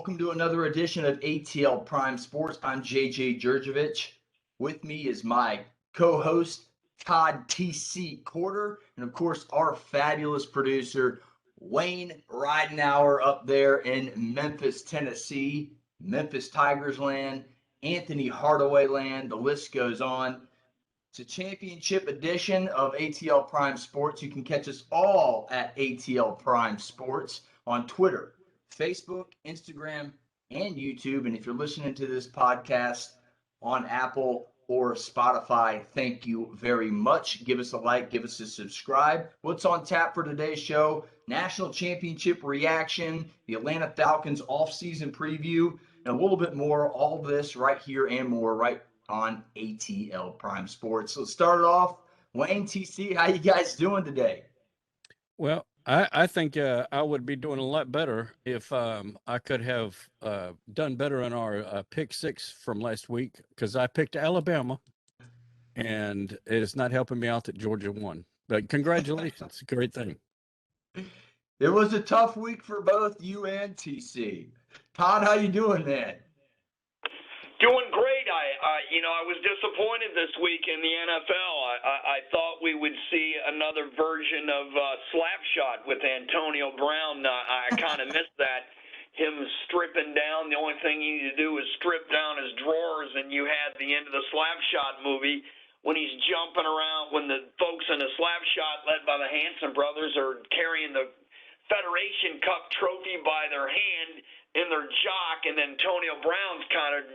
Welcome to another edition of ATL Prime Sports. I'm JJ Jurjevich. With me is my co-host, Todd TC Corder, and of course, our fabulous producer, Wayne Ridenhour up there in Memphis, Tennessee, Memphis Tigers land, Anthony Hardaway land. The list goes on. It's a championship edition of ATL Prime Sports. You can catch us all at ATL Prime Sports on Twitter, Facebook, Instagram, and YouTube. And if you're listening to this podcast on Apple or Spotify, thank you very much. Give us a like, give us a subscribe. What's on tap for today's show? National championship reaction, the Atlanta Falcons offseason preview, and a little bit more. All this right here and more right on ATL Prime Sports. So let's start it off. Wayne, TC, how you guys doing today? Well, I think I would be doing a lot better if I could have done better on our pick six from last week, because I picked Alabama, and it is not helping me out that Georgia won. But congratulations, great thing. It was a tough week for both you and TC. Todd, how you doing, man? Doing great. I was disappointed this week in the NFL. I thought we would see another version of Slapshot with Antonio Brown. I kind of missed that. Him stripping down. The only thing he needed to do was strip down his drawers, and you had the end of the Slapshot movie when he's jumping around, when the folks in the Slapshot led by the Hanson brothers are carrying the Federation Cup trophy by their hand in their jock, and then Antonio Brown's kind of,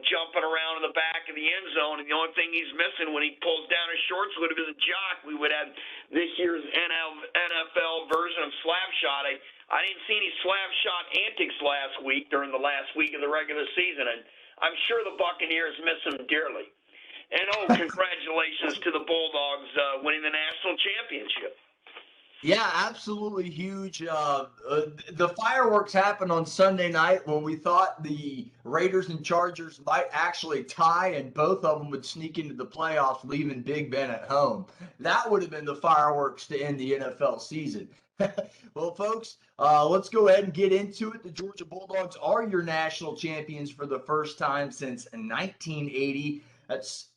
jumping around in the back of the end zone, and the only thing he's missing when he pulls down his shorts would have been a jock. We would have this year's NFL version of Slapshot. I didn't see any Slapshot antics last week during the last week of the regular season, and I'm sure the Buccaneers miss him dearly. And, congratulations to the Bulldogs winning the national championship. Yeah, absolutely huge. The fireworks happened on Sunday night when we thought the Raiders and Chargers might actually tie, and both of them would sneak into the playoffs, leaving Big Ben at home. That would have been the fireworks to end the NFL season. Well, folks, let's go ahead and get into it. The Georgia Bulldogs are your national champions for the first time since 1980. That's,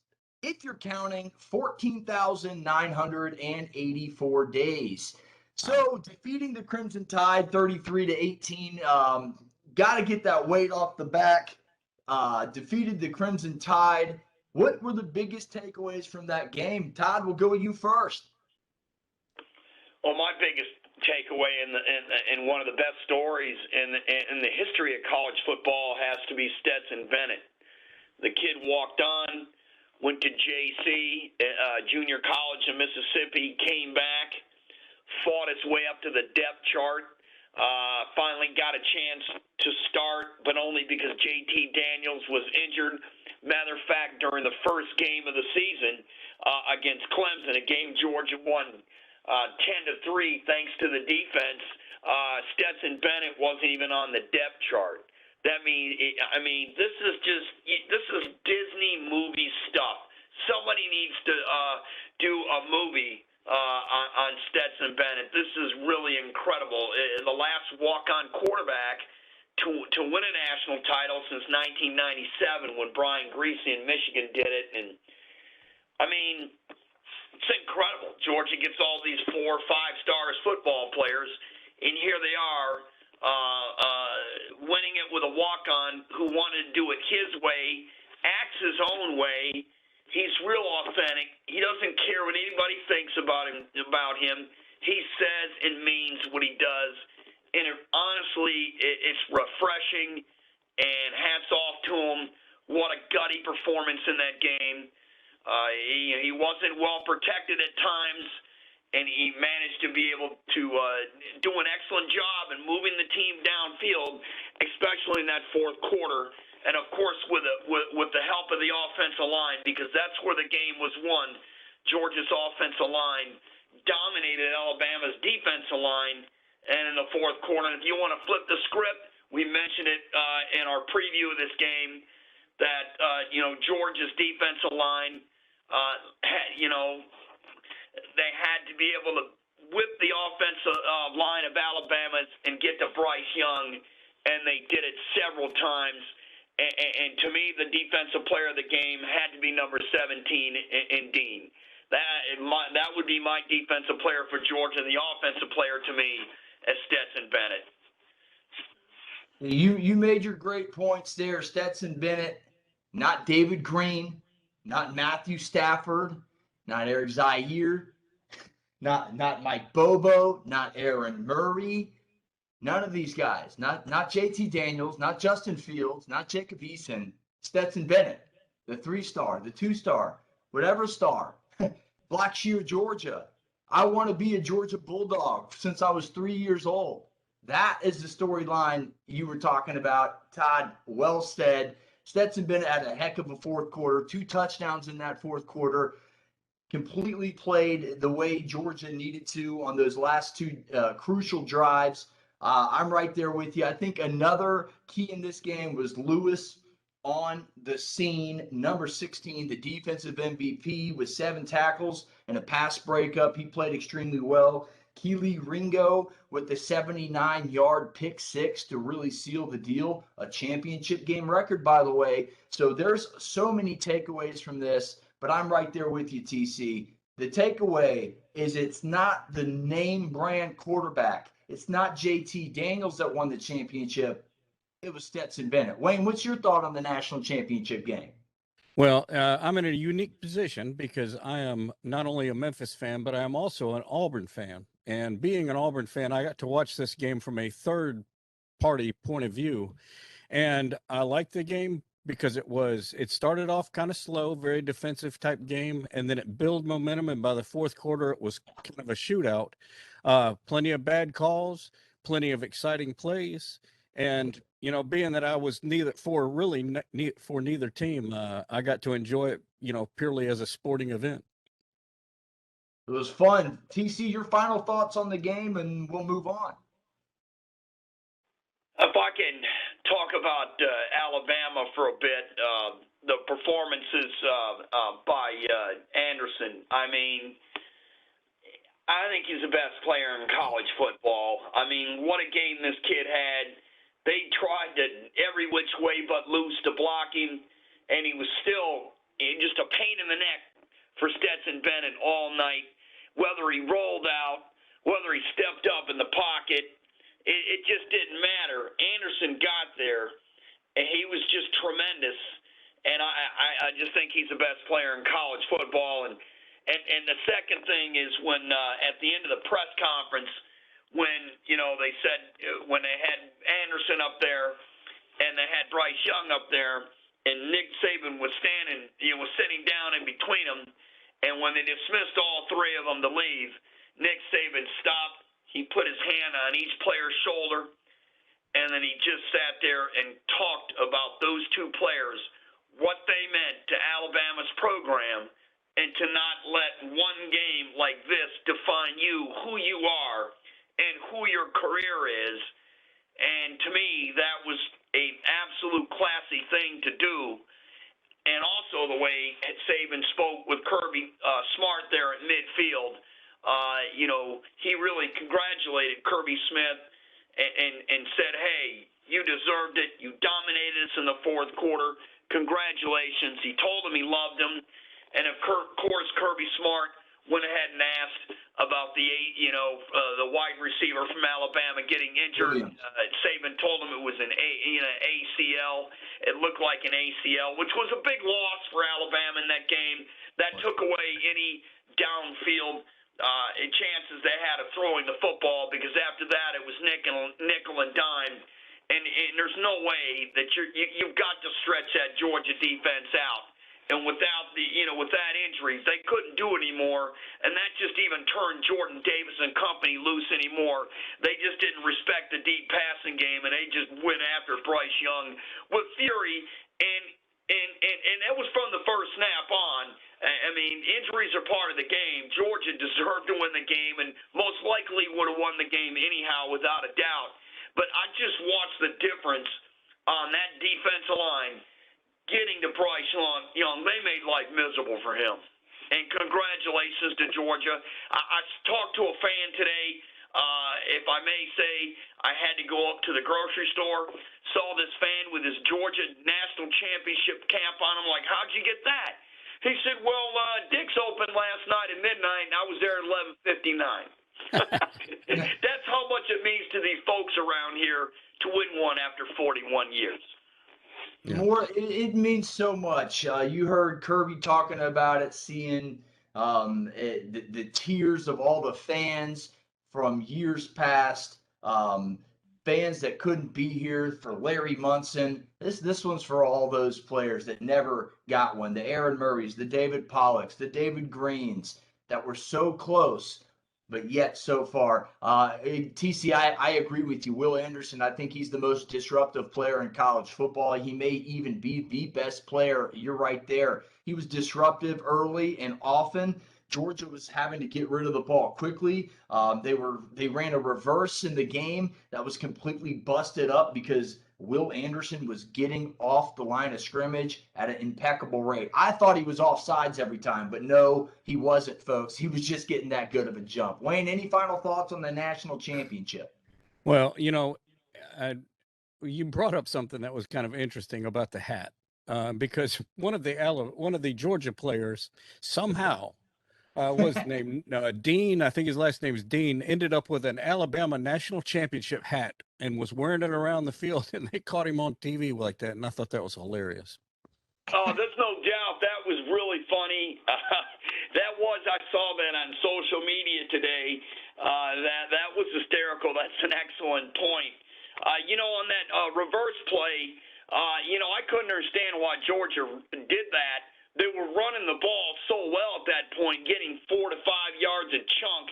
if you're counting, 14,984 days. So defeating the Crimson Tide 33-18, got to get that weight off the back. Defeated the Crimson Tide. What were the biggest takeaways from that game? Todd, we'll go with you first. Well, my biggest takeaway and one of the best stories in the history of college football has to be Stetson Bennett. The kid walked on, went to JC, junior college in Mississippi, came back, fought its way up to the depth chart, finally got a chance to start, but only because JT Daniels was injured. Matter of fact, during the first game of the season against Clemson, a game Georgia won 10-3 thanks to the defense, Stetson Bennett wasn't even on the depth chart. This is Disney movie stuff. Somebody needs to do a movie on Stetson Bennett. This is really incredible. The last walk-on quarterback to win a national title since 1997 when Brian Griese in Michigan did it. And, it's incredible. Georgia gets all these 4 or 5-star football players, and here they are, winning it with a walk-on who wanted to do it his way, acts his own way. He's real authentic. He doesn't care what anybody thinks about him. He says and means what he does. And honestly, it's refreshing, and hats off to him. What a gutty performance in that game. He wasn't well protected at times, and he managed to be able to do an excellent job in moving the team downfield, especially in that fourth quarter. And, of course, with the help of the offensive line, because that's where the game was won. Georgia's offensive line dominated Alabama's defensive line, and in the fourth quarter, if you want to flip the script, we mentioned it in our preview of this game that, Georgia's defensive line they had to be able to whip the offensive line of Alabama and get to Bryce Young and they did it several times. And to me, the defensive player of the game had to be number 17 in Dean. That would be my defensive player for Georgia, and the offensive player to me is Stetson Bennett. You made your great points there. Stetson Bennett, not David Green, not Matthew Stafford, not Eric Zaire, not Mike Bobo, not Aaron Murray. None of these guys, not JT Daniels, not Justin Fields, not Jacob Eason, Stetson Bennett, the 3-star, the 2-star, whatever star, Black Shear, Georgia. I want to be a Georgia Bulldog since I was 3 years old. That is the storyline you were talking about, Todd. Well said. Stetson Bennett had a heck of a fourth quarter, 2 touchdowns in that fourth quarter. Completely played the way Georgia needed to on those last 2 crucial drives. I'm right there with you. I think another key in this game was Lewis on the scene. Number 16, the defensive MVP with 7 tackles and a pass breakup. He played extremely well. Keely Ringo with the 79-yard pick 6 to really seal the deal. A championship game record, by the way. So there's so many takeaways from this, but I'm right there with you, TC. The takeaway is it's not the name brand quarterback. It's not JT Daniels that won the championship. It was Stetson Bennett. Wayne, what's your thought on the national championship game? Well, I'm in a unique position because I am not only a Memphis fan, but I am also an Auburn fan. And being an Auburn fan, I got to watch this game from a third-party point of view. And I liked the game because it started off kind of slow, very defensive type game, and then it built momentum. And by the fourth quarter, it was kind of a shootout. Plenty of bad calls, plenty of exciting plays. And, being that I was neither team, I got to enjoy it, purely as a sporting event. It was fun. TC, your final thoughts on the game, and we'll move on. If I can talk about Alabama for a bit, the performances by Anderson. I mean, I think he's the best player in college football. I mean, what a game this kid had. They tried to every which way but loose to block him, and he was still just a pain in the neck for Stetson Bennett all night. Whether he rolled out, whether he stepped up in the pocket, it just didn't matter. Anderson got there, and he was just tremendous. And I just think he's the best player in college football. And the second thing is when at the end of the press conference, when they said when they had Anderson up there and they had Bryce Young up there, and Nick Saban was sitting down in between them, and when they dismissed all 3 of them to leave, Nick Saban stopped. He put his hand on each player's shoulder, and then he just sat there and talked about those 2 players, what they meant to Alabama's program, and to not let one game like this define you, who you are, and who your career is. And to me, that was an absolute classy thing to do. And also the way Saban spoke with Kirby Smart there at midfield. He really congratulated Kirby Smith and said, hey, you deserved it. You dominated us in the fourth quarter. Congratulations. He told him he loved him. And, of course, Kirby Smart went ahead and asked about the wide receiver from Alabama getting injured. Saban told him it was an ACL. It looked like an ACL, which was a big loss for Alabama in that game. That took away any downfield chances they had of throwing the football, because after that it was nickel and dime. And there's no way that you've got to stretch that Georgia defense out. And without with that injury, they couldn't do it anymore, and that just even turned Jordan Davis and company loose anymore. They just didn't respect the deep passing game, and they just went after Bryce Young with fury, and that was from the first snap on. I mean, injuries are part of the game. Georgia deserved to win the game, and most likely would have won the game anyhow, without a doubt. But I just watched the difference on that defensive line. Getting to Bryce Young, they made life miserable for him. And congratulations to Georgia. I talked to a fan today if I may say, I had to go up to the grocery store, saw this fan with his Georgia National Championship cap on. I'm like, how'd you get that? He said, well, Dick's opened last night at midnight, and I was there at 11:59. That's how much it means to these folks around here to win one after 41 years. Yeah. It means so much. You heard Kirby talking about it, seeing the tears of all the fans from years past, fans that couldn't be here for Larry Munson. This one's for all those players that never got one, the Aaron Murrays, the David Pollocks, the David Greens that were so close, but yet so far. TC, I agree with you. Will Anderson, I think he's the most disruptive player in college football. He may even be the best player. You're right there. He was disruptive early and often. Georgia was having to get rid of the ball quickly. They ran a reverse in the game that was completely busted up because Will Anderson was getting off the line of scrimmage at an impeccable rate. I thought he was offsides every time, but no, he wasn't, folks. He was just getting that good of a jump. Wayne, any final thoughts on the national championship? Well, you brought up something that was kind of interesting about the hat, because one of the Georgia players somehow was named Dean. I think his last name is Dean. Ended up with an Alabama national championship hat and was wearing it around the field, and they caught him on TV like that, and I thought that was hilarious. Oh, there's no doubt that was really funny. I saw that on social media today. That was hysterical. That's an excellent point. On that reverse play, I couldn't understand why Georgia did that. They were running the ball so well at that point, getting 4 to 5 yards a chunk,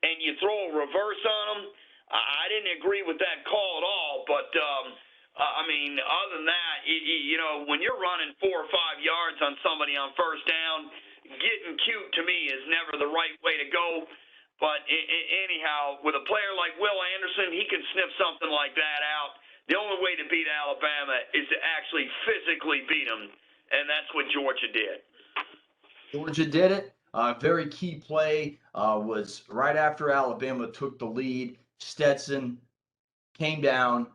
and you throw a reverse on them. I didn't agree with that call at all, but other than that, when you're running 4 or 5 yards on somebody on first down, getting cute to me is never the right way to go. But anyhow, with a player like Will Anderson, he can sniff something like that out. The only way to beat Alabama is to actually physically beat them, and that's what Georgia did. Georgia did it. Very key play was right after Alabama took the lead. Stetson came down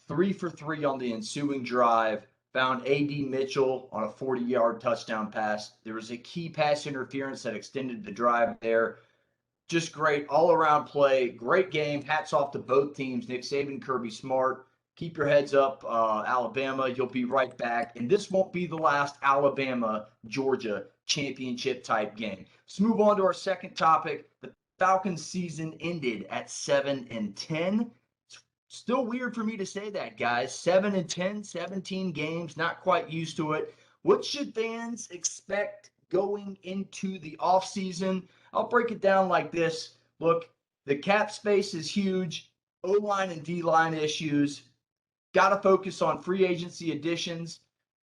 3 for 3 on the ensuing drive, found A.D. Mitchell on a 40-yard touchdown pass. There was a key pass interference that extended the drive there. Just great all-around play. Great game. Hats off to both teams, Nick Saban, Kirby Smart. Keep your heads up, Alabama. You'll be right back. And this won't be the last Alabama-Georgia championship-type game. Let's move on to our second topic. The Falcons season ended at 7-10. It's still weird for me to say that, guys. 7-10, 17 games, not quite used to it. What should fans expect going into the offseason? I'll break it down like this. Look, the cap space is huge. O-line and D-line issues. Got to focus on free agency additions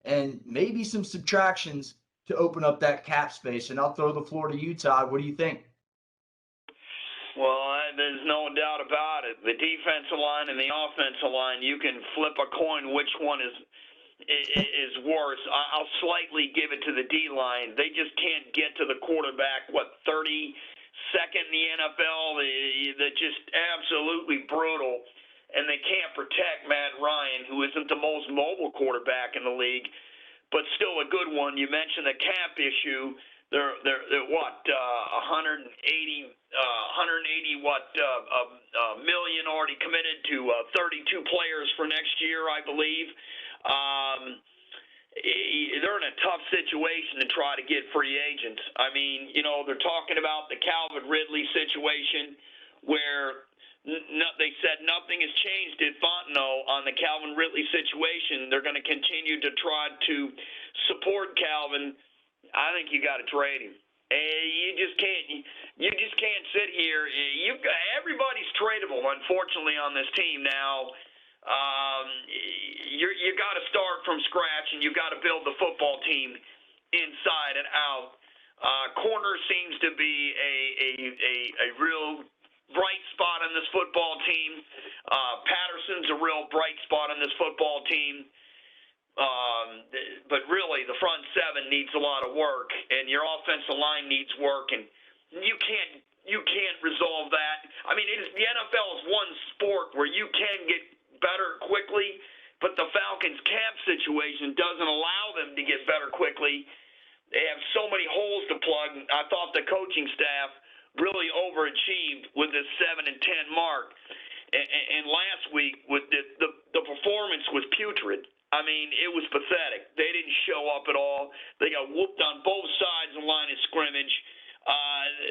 and maybe some subtractions to open up that cap space. And I'll throw the floor to you, Todd. What do you think? Well, there's no doubt about it. The defensive line and the offensive line, you can flip a coin which one is worse. I'll slightly give it to the D-line. They just can't get to the quarterback, 32nd in the NFL? They're just absolutely brutal. And they can't protect Matt Ryan, who isn't the most mobile quarterback in the league, but still a good one. You mentioned the cap issue. They're 180 million already committed to 32 players for next year, I believe. They're in a tough situation to try to get free agents. I mean, they're talking about the Calvin Ridley situation where they said nothing has changed at Fontenot on the Calvin Ridley situation. They're going to continue to try to support Calvin. I think you got to trade him. You just can't sit here. Everybody's tradable, unfortunately, on this team now. You got to start from scratch, and you got to build the football team inside and out. Corner seems to be a real bright spot on this football team. Patterson's a real bright spot on this football team. But really, the front seven needs a lot of work, and your offensive line needs work. And you can't you can't resolve that. I mean, the NFL is one sport where you can get better quickly, but the Falcons' cap situation doesn't allow them to get better quickly. They have so many holes to plug. I thought the coaching staff really overachieved with this 7-10 mark. And last week, with the performance was putrid. I mean, it was pathetic. They didn't show up at all. They got whooped on both sides of the line of scrimmage.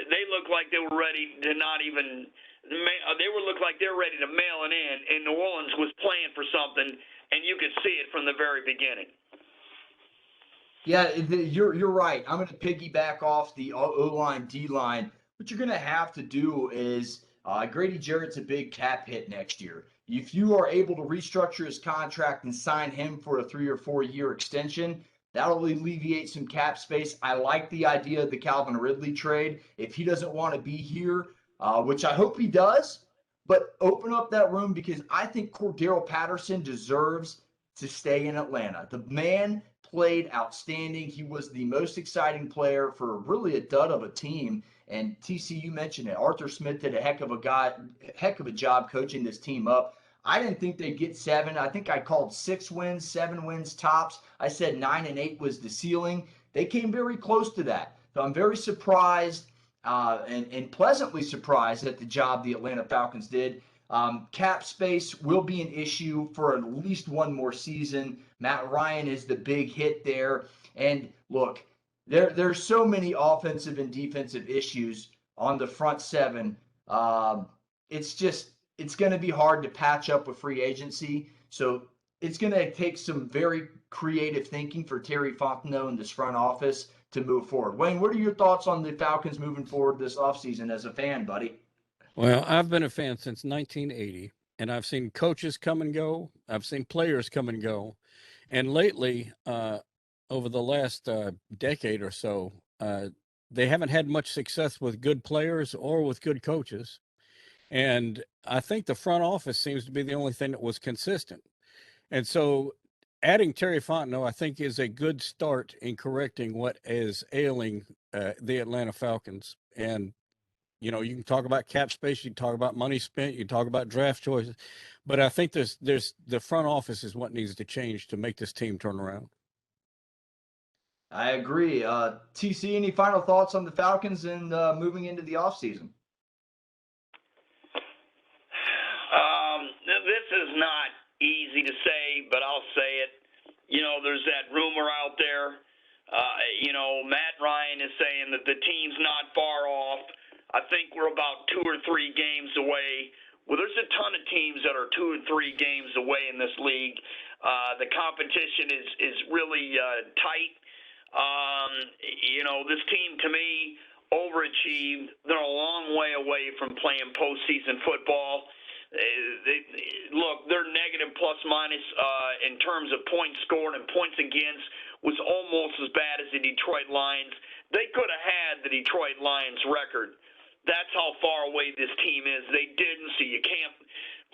They looked like they were ready to not even. They looked like they were ready to mail it in. And New Orleans was playing for something, and you could see it from the very beginning. Yeah, you're right. I'm going to piggyback off the O-line, D-line. What you're going to have to do is Grady Jarrett's a big cap hit next year. If you are able to restructure his contract and sign him for a 3 or 4 year extension, that'll alleviate some cap space. I like the idea of the Calvin Ridley trade. If he doesn't want to be here, which I hope he does, but open up that room because I think Cordero Patterson deserves to stay in Atlanta. The man played outstanding. He was the most exciting player for really a dud of a team. And TC, you mentioned it. Arthur Smith did a heck of a job coaching this team up. I didn't think they'd get 7. I think I called 6 wins, 7 wins tops. I said 9 and 8 was the ceiling. They came very close to that. So I'm very surprised and pleasantly surprised at the job the Atlanta Falcons did. Cap space will be an issue for at least one more season. Matt Ryan is the big hit there. And look, there's so many offensive and defensive issues on the front 7. It's going to be hard to patch up with free agency. So it's going to take some very creative thinking for Terry Fontenot and this front office to move forward. Wayne, what are your thoughts on the Falcons moving forward this offseason as a fan, buddy? Well, I've been a fan since 1980, and I've seen coaches come and go. I've seen players come and go. And lately, over the last decade or so, they haven't had much success with good players or with good coaches. And I think the front office seems to be the only thing that was consistent. And so adding Terry Fontenot, I think, is a good start in correcting what is ailing the Atlanta Falcons. And you know, you can talk about cap space, you can talk about money spent, you can talk about draft choices, but I think there's the front office is what needs to change to make this team turn around. I agree. TC, any final thoughts on the Falcons and moving into the offseason? This is not easy to say, but I'll say it. You know, there's that rumor out there. Matt Ryan is saying that the team's not far off. I think we're about 2 or 3 games away. Well, there's a ton of teams that are 2 or 3 games away in this league. The competition is really tight. This team, to me, overachieved. They're a long way away from playing postseason football. Their negative plus minus in terms of points scored and points against was almost as bad as the Detroit Lions. They could have had the Detroit Lions record. That's how far away this team is. They didn't. So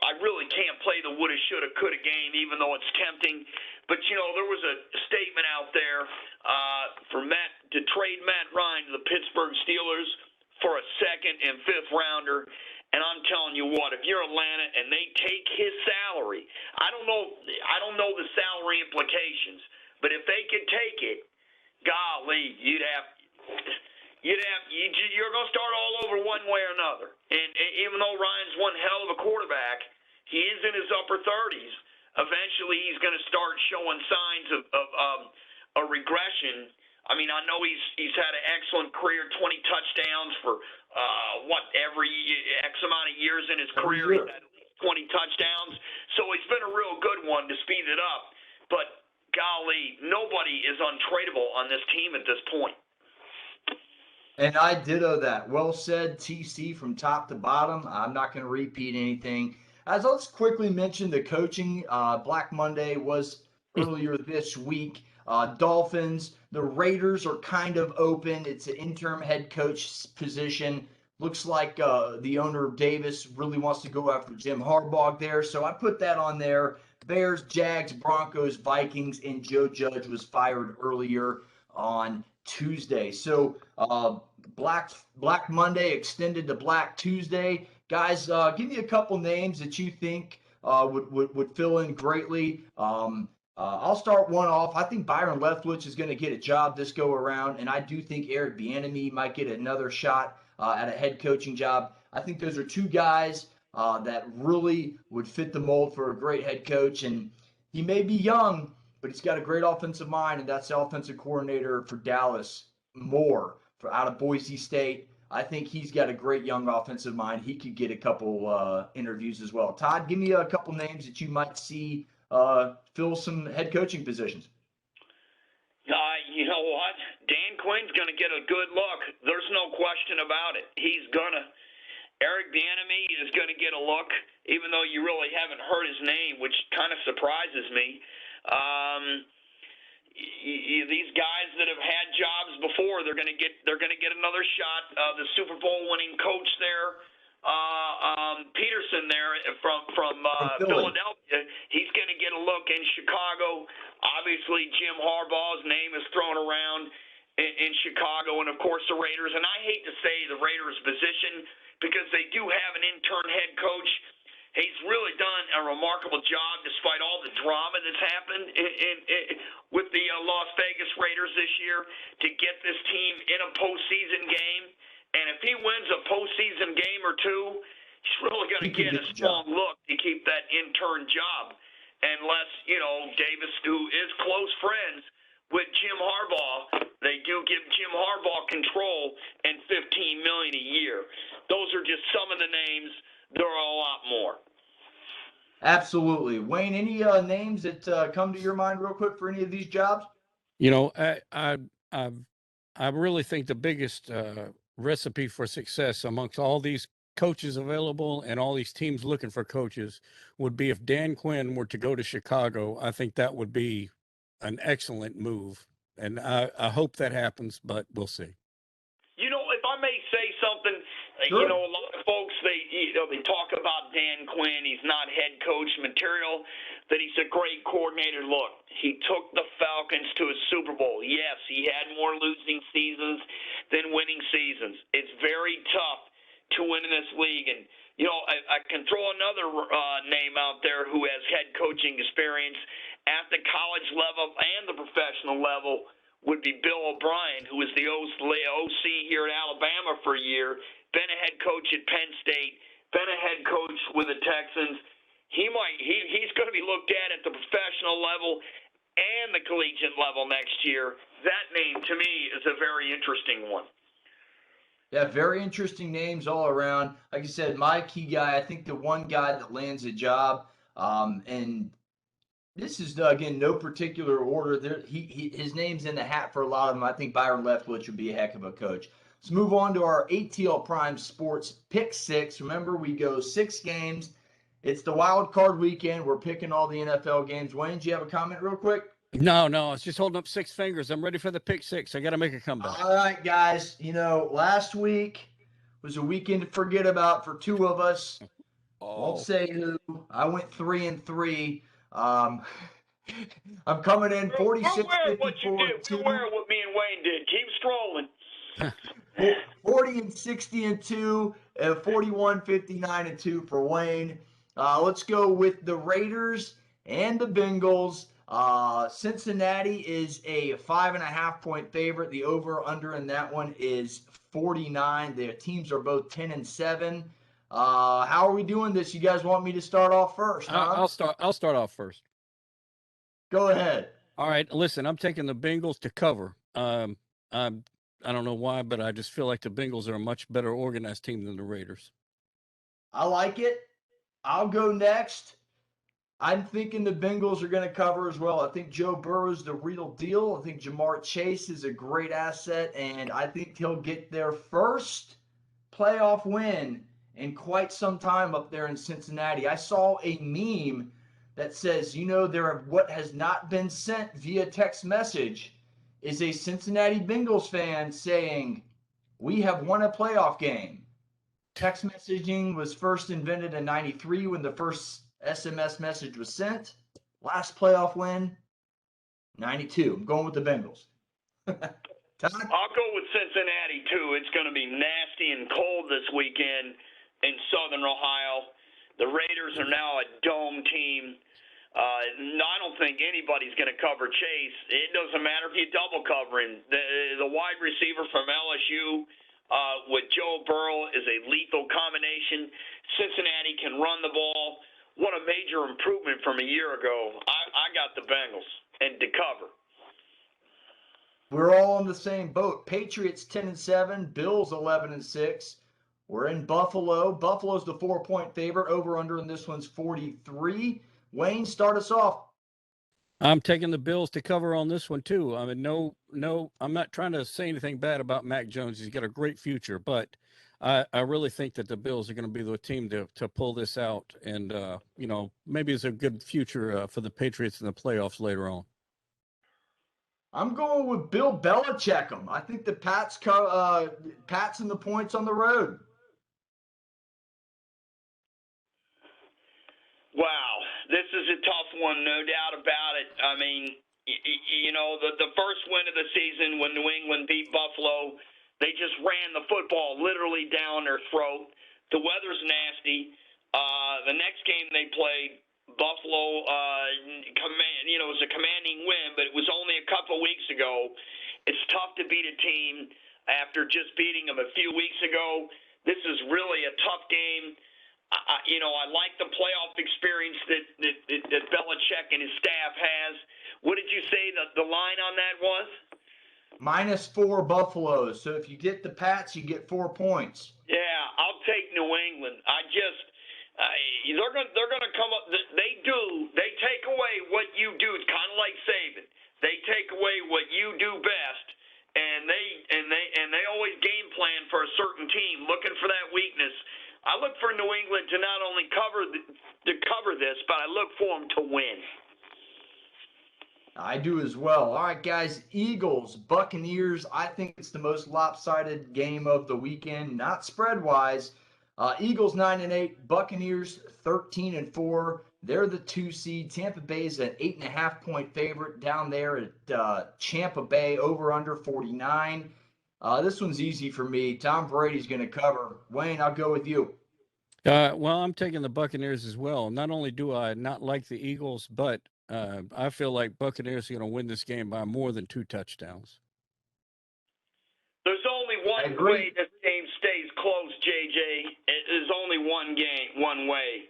I really can't play the woulda, shoulda, coulda game, even though it's tempting. But, there was a statement out there to trade Matt Ryan to the Pittsburgh Steelers for a 2nd and 5th rounder. And I'm telling you what, if you're Atlanta and they take his salary, I don't know the salary implications, but if they could take it, golly, you're going to start all over one way or another. And even though Ryan's one hell of a quarterback, he is in his upper 30s. Eventually, he's going to start showing signs of a regression. I mean, I know he's had an excellent career, 20 touchdowns for every X amount of years in his career. He's had 20 touchdowns. So it's been a real good one to speed it up. But, golly, nobody is untradeable on this team at this point. And I ditto that. Well said, TC, from top to bottom. I'm not going to repeat anything. Let's quickly mention the coaching. Black Monday was earlier this week. Dolphins, the Raiders are kind of open. It's an interim head coach position. Looks like the owner, Davis, really wants to go after Jim Harbaugh there. So I put that on there. Bears, Jags, Broncos, Vikings, and Joe Judge was fired earlier on Tuesday. So Black Monday extended to Black Tuesday. Guys, give me a couple names that you think would fill in greatly. I'll start one off. I think Byron Leftwich is going to get a job this go around, and I do think Eric Bieniemy might get another shot at a head coaching job. I think those are two guys that really would fit the mold for a great head coach, and he may be young, but he's got a great offensive mind, and that's the offensive coordinator for Dallas, Moore, out of Boise State. I think he's got a great young offensive mind. He could get a couple interviews as well. Todd, give me a couple names that you might see fill some head coaching positions. You know what? Dan Quinn's going to get a good look. There's no question about it. He's going to. Eric Bieniemy is going to get a look, even though you really haven't heard his name, which kind of surprises me. These guys that have had jobs before, they're going to get another shot. The Super Bowl winning coach there, Peterson there from Philadelphia, he's going to get a look in Chicago. Obviously, Jim Harbaugh's name is thrown around in Chicago, and of course the Raiders. And I hate to say the Raiders' position because they do have an intern head coach. He's really done a remarkable job despite all the drama that's happened with the Las Vegas Raiders this year to get this team in a postseason game. And if he wins a postseason game or two, he's really going to get a strong look to keep that intern job. Unless, Davis, who is close friends with Jim Harbaugh, they do give Jim Harbaugh control and $15 million a year. Those are just some of the names. There are a lot more. Absolutely. Wayne, any names that come to your mind real quick for any of these jobs? I really think the biggest recipe for success amongst all these coaches available and all these teams looking for coaches would be if Dan Quinn were to go to Chicago. I think that would be an excellent move. And I hope that happens, but we'll see. If I may say something, sure. A lot of folks, they talk about Dan Quinn. He's not head coach material, that he's a great coordinator. Look, he took the Falcons to a Super Bowl. Yes, he had more losing seasons than winning seasons. It's very tough to win in this league. And, I can throw another name out there who has head coaching experience at the college level and the professional level would be Bill O'Brien, who was the OC here at Alabama for a year, been a head coach at Penn State, been a head coach with the Texans. He's going to be looked at the professional level and the collegiate level next year. That name, to me, is a very interesting one. Yeah, very interesting names all around. Like I said, my key guy, I think the one guy that lands a job, and this is, again, no particular order. His name's in the hat for a lot of them. I think Byron Leftwich would be a heck of a coach. Let's move on to our ATL Prime Sports Pick 6. Remember, we go 6 games. It's the wild card weekend. We're picking all the NFL games. Wayne, do you have a comment real quick? No, I was just holding up 6 fingers. I'm ready for the pick 6. I got to make a comeback. All right, guys. Last week was a weekend to forget about for 2 of us. Won't say who. I went 3-3. I'm coming in 46. We're what you did. We're what me and Wayne did. Keep strolling. 40-60-2, 41-59-2 for Wayne. Let's go with the Raiders and the Bengals. Cincinnati is a 5.5-point favorite. The over/under in that one is 49. Their teams are both 10-7. How are we doing this? You guys want me to start off first? Huh? I'll start off first. Go ahead. All right. Listen, I'm taking the Bengals to cover. I don't know why, but I just feel like the Bengals are a much better organized team than the Raiders. I like it. I'll go next. I'm thinking the Bengals are going to cover as well. I think Joe Burrow's the real deal. I think Jamar Chase is a great asset, and I think he'll get their first playoff win in quite some time up there in Cincinnati. I saw a meme that says, what has not been sent via text message is a Cincinnati Bengals fan saying, "We have won a playoff game." Text messaging was first invented in '93 when the first SMS message was sent. Last playoff win, '92. I'm going with the Bengals. I'll go with Cincinnati, too. It's going to be nasty and cold this weekend in Southern Ohio. The Raiders are now a dome team. I don't think anybody's going to cover Chase. It doesn't matter if you double cover him. The wide receiver from LSU with Joe Burrow is a lethal combination. Cincinnati can run the ball. What a major improvement from a year ago. I got the Bengals and to cover. We're all in the same boat. Patriots 10-7, Bills 11-6. We're in Buffalo. Buffalo's the 4-point favorite. Over under in this one's 43. Wayne, start us off. I'm taking the Bills to cover on this one too. I mean, no, I'm not trying to say anything bad about Mac Jones. He's got a great future, but I really think that the Bills are going to be the team to pull this out, and maybe it's a good future for the Patriots in the playoffs later on. I'm going with Bill Belichick. I think the Pats and the points on the road. Wow, this is a tough one, no doubt about it. I mean, the first win of the season when New England beat Buffalo, they just ran the football literally down their throat. The weather's nasty. The next game they played, Buffalo, it was a commanding win, but it was only a couple weeks ago. It's tough to beat a team after just beating them a few weeks ago. This is really a tough game. I like the playoff experience that Belichick and his staff has. What did you say the line on that was? -4 Buffalo. So if you get the Pats, you get 4 points. Yeah, I'll take New England. They're going to come up. They do. They take away what you do. It's kind of like Saban. They take away what you do best, and they always game plan for a certain team, looking for that weakness. I look for New England to not only cover this, but I look for them to win. I do as well. All right, guys, Eagles, Buccaneers. I think it's the most lopsided game of the weekend, not spread-wise. Eagles 9-8, Buccaneers 13-4. They're the 2 seed. Tampa Bay is an 8.5-point favorite down there at Tampa Bay, over/under 49. This one's easy for me. Tom Brady's going to cover. Wayne, I'll go with you. Well, I'm taking the Buccaneers as well. Not only do I not like the Eagles, but I feel like Buccaneers are going to win this game by more than 2 touchdowns. There's only one way this game stays close, JJ. There's only one way.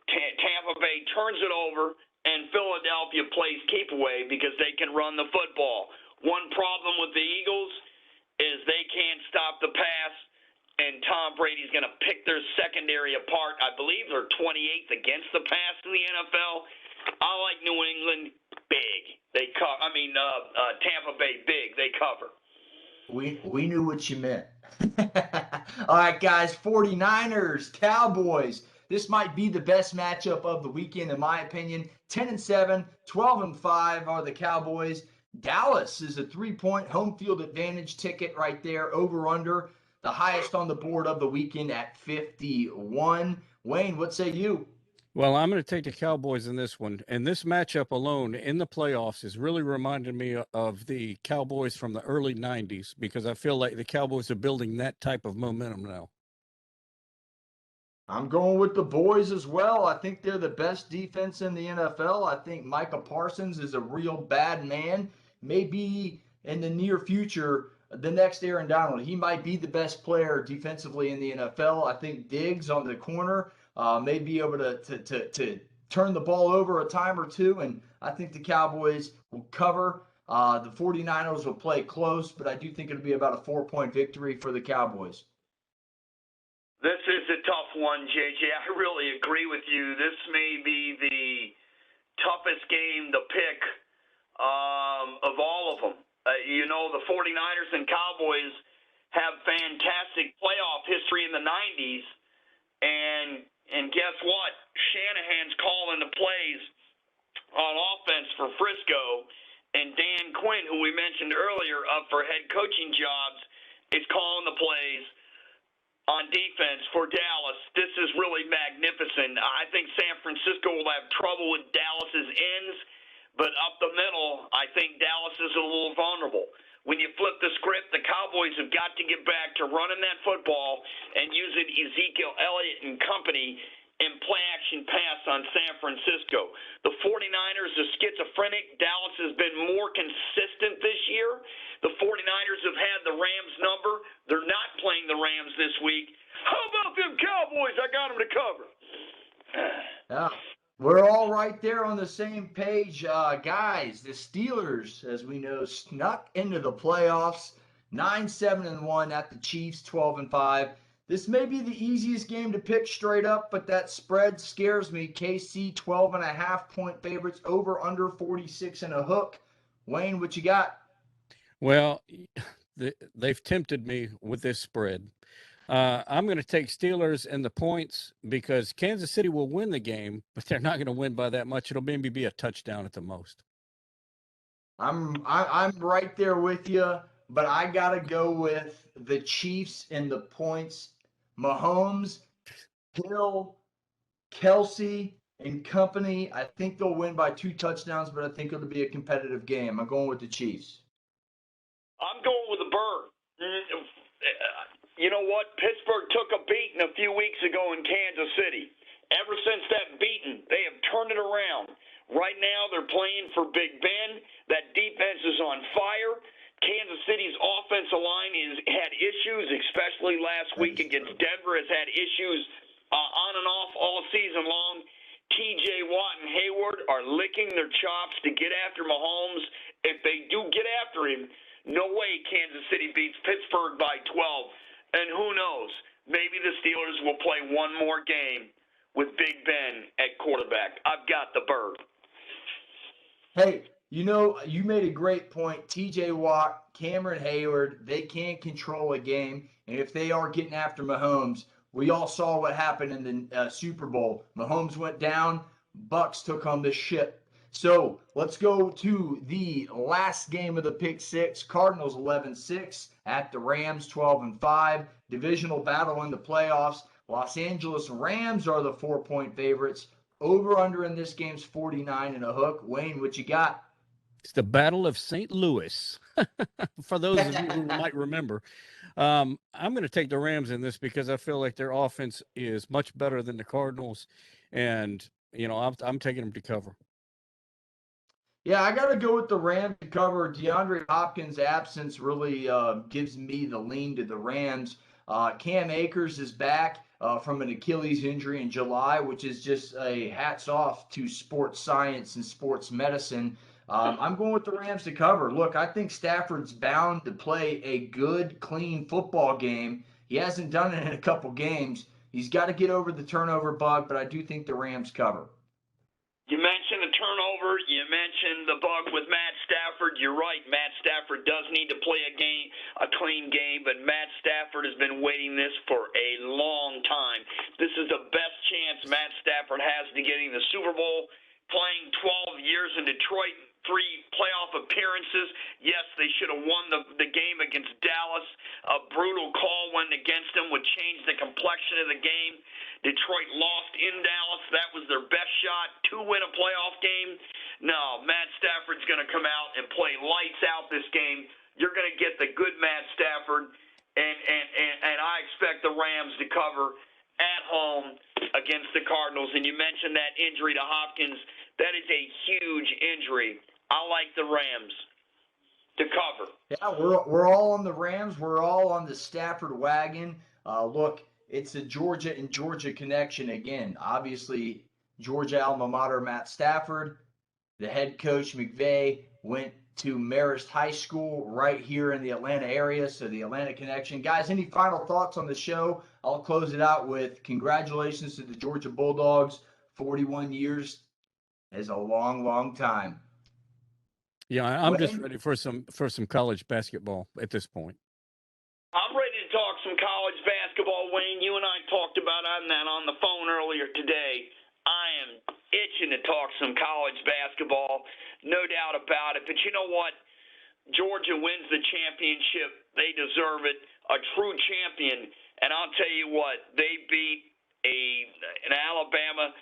Tampa Bay turns it over, and Philadelphia plays keep away because they can run the football. One problem with the Eagles is they can't stop the pass, and Tom Brady's going to pick their secondary apart. I believe they're 28th against the pass in the NFL. I like New England big. Tampa Bay big. They cover. We knew what you meant. All right, guys, 49ers, Cowboys. This might be the best matchup of the weekend, in my opinion. 10-7, 12-5 are the Cowboys. Dallas is a 3-point home field advantage ticket right there, over/under, the highest on the board of the weekend at 51. Wayne, what say you? Well, I'm going to take the Cowboys in this one. And this matchup alone in the playoffs is really reminding me of the Cowboys from the early 90s, because I feel like the Cowboys are building that type of momentum now. I'm going with the boys as well. I think they're the best defense in the NFL. I think Micah Parsons is a real bad man. Maybe in the near future, the next Aaron Donald. He might be the best player defensively in the NFL. I think Diggs on the corner may be able to turn the ball over a time or two, and I think the Cowboys will cover. The 49ers will play close, but I do think it'll be about a 4-point victory for the Cowboys. This is a tough one, JJ. I really agree with you. This may be the toughest game to pick of all of them. The 49ers and Cowboys have fantastic playoff history in the 90s, and guess what? Shanahan's calling the plays on offense for Frisco, and Dan Quinn, who we mentioned earlier, up for head coaching jobs, is calling the plays on defense for Dallas. This is really magnificent. I think San Francisco will have trouble with Dallas's ends, but up the middle, I think Dallas is a little vulnerable. When you flip the script, Cowboys have got to get back to running that football and using Ezekiel Elliott and company and play-action pass on San Francisco. The 49ers are schizophrenic. Dallas has been more consistent this year. The 49ers have had the Rams number. They're not playing the Rams this week. How about them Cowboys? I got them to cover. Yeah, we're all right there on the same page. Guys, the Steelers, as we know, snuck into the playoffs, 9-7-1 at the Chiefs, 12-5. This may be the easiest game to pick straight up, but that spread scares me. KC 12.5-point favorites, over under 46 and a hook. Wayne, what you got? Well, they've tempted me with this spread. I'm going to take Steelers and the points because Kansas City will win the game, but they're not going to win by that much. It'll maybe be a touchdown at the most. I'm right there with you, but I gotta go with the Chiefs and the points. Mahomes, Hill, Kelsey, and company. I think they'll win by 2 touchdowns, but I think it'll be a competitive game. I'm going with the Chiefs. I'm going with the Bird. You know what? Pittsburgh took a beating a few weeks ago in Kansas City. Ever since that beating, they have turned it around. Right now, they're playing for Big Ben. That defense is on fire. Kansas City's offensive line had issues, especially last week against Denver, has had issues on and off all season long. T.J. Watt and Hayward are licking their chops to get after Mahomes. If they do get after him, no way Kansas City beats Pittsburgh by 12. And who knows, maybe the Steelers will play one more game with Big Ben at quarterback. I've got the Bird. Hey, you know, you made a great point. TJ Watt, Cameron Hayward, they can't control a game. And if they are getting after Mahomes, we all saw what happened in the Super Bowl. Mahomes went down, Bucks took on the ship. So let's go to the last game of the Pick Six. Cardinals 11-6 at the Rams 12-5. Divisional battle in the playoffs. Los Angeles Rams are the 4-point favorites. Over under in this game's 49 and a hook. Wayne, what you got? It's the Battle of St. Louis. For those of you who might remember, I'm going to take the Rams in this because I feel like their offense is much better than the Cardinals, and you know I'm taking them to cover. Yeah, I got to go with the Rams to cover. DeAndre Hopkins' absence really gives me the lean to the Rams. Cam Akers is back from an Achilles injury in July, which is just a hats off to sports science and sports medicine. I'm going with the Rams to cover. Look, I think Stafford's bound to play a good, clean football game. He hasn't done it in a couple games. He's got to get over the turnover bug, but I do think the Rams cover. You mentioned the turnover. You mentioned the bug with Matt Stafford. You're right. Matt Stafford does need to play a clean game, but Matt Stafford has been waiting this for a long time. This is the best chance Matt Stafford has to getting the Super Bowl. Playing 12 years in Detroit, 3 playoff appearances. Yes, they should have won the game against Dallas. A brutal call went against them, would change the complexion of the game. Detroit lost in Dallas. That was their best shot to win a playoff game. No, Matt Stafford's going to come out and play lights out this game. You're going to get the good Matt Stafford, and I expect the Rams to cover at home against the Cardinals. And you mentioned that injury to Hopkins. That is a huge injury. I like the Rams to cover. Yeah, we're all on the Rams. We're all on the Stafford wagon. Look, it's a Georgia and Georgia connection again. Obviously, Georgia alma mater Matt Stafford. The head coach McVay went to Marist High School right here in the Atlanta area, so the Atlanta connection. Guys, any final thoughts on the show? I'll close it out with congratulations to the Georgia Bulldogs. 41 years is a long, long time. Yeah, I'm just ready for some college basketball at this point. I'm ready to talk some college basketball, Wayne. You and I talked about that on the phone earlier today. I am itching to talk some college basketball, no doubt about it. But you know what? Georgia wins the championship. They deserve it. A true champion. And I'll tell you what, they beat an Alabama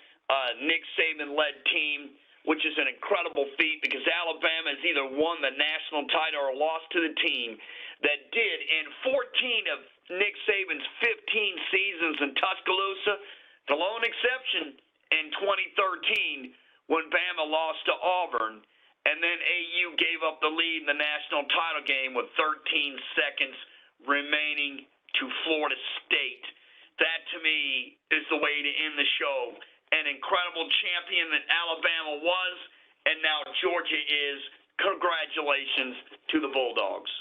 Nick Saban-led team which is an incredible feat because Alabama has either won the national title or lost to the team that did in 14 of Nick Saban's 15 seasons in Tuscaloosa, the lone exception in 2013 when Bama lost to Auburn, and then AU gave up the lead in the national title game with 13 seconds remaining to Florida State. That, to me, is the way to end the show. An incredible champion that Alabama was, and now Georgia is. Congratulations to the Bulldogs.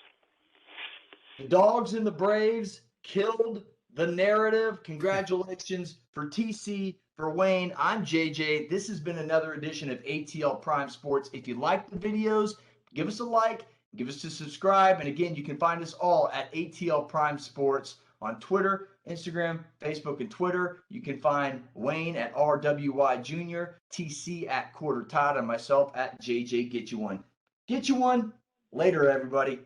The Dogs and the Braves killed the narrative. Congratulations for TC, for Wayne. I'm JJ. This has been another edition of ATL Prime Sports. If you like the videos, give us a like, give us a subscribe. And again, you can find us all at ATL Prime Sports on Twitter, Instagram, Facebook, and Twitter. You can find Wayne at RWY Jr., TC at Corder Todd, and myself at JJ Get You One. Get you one. Later, everybody.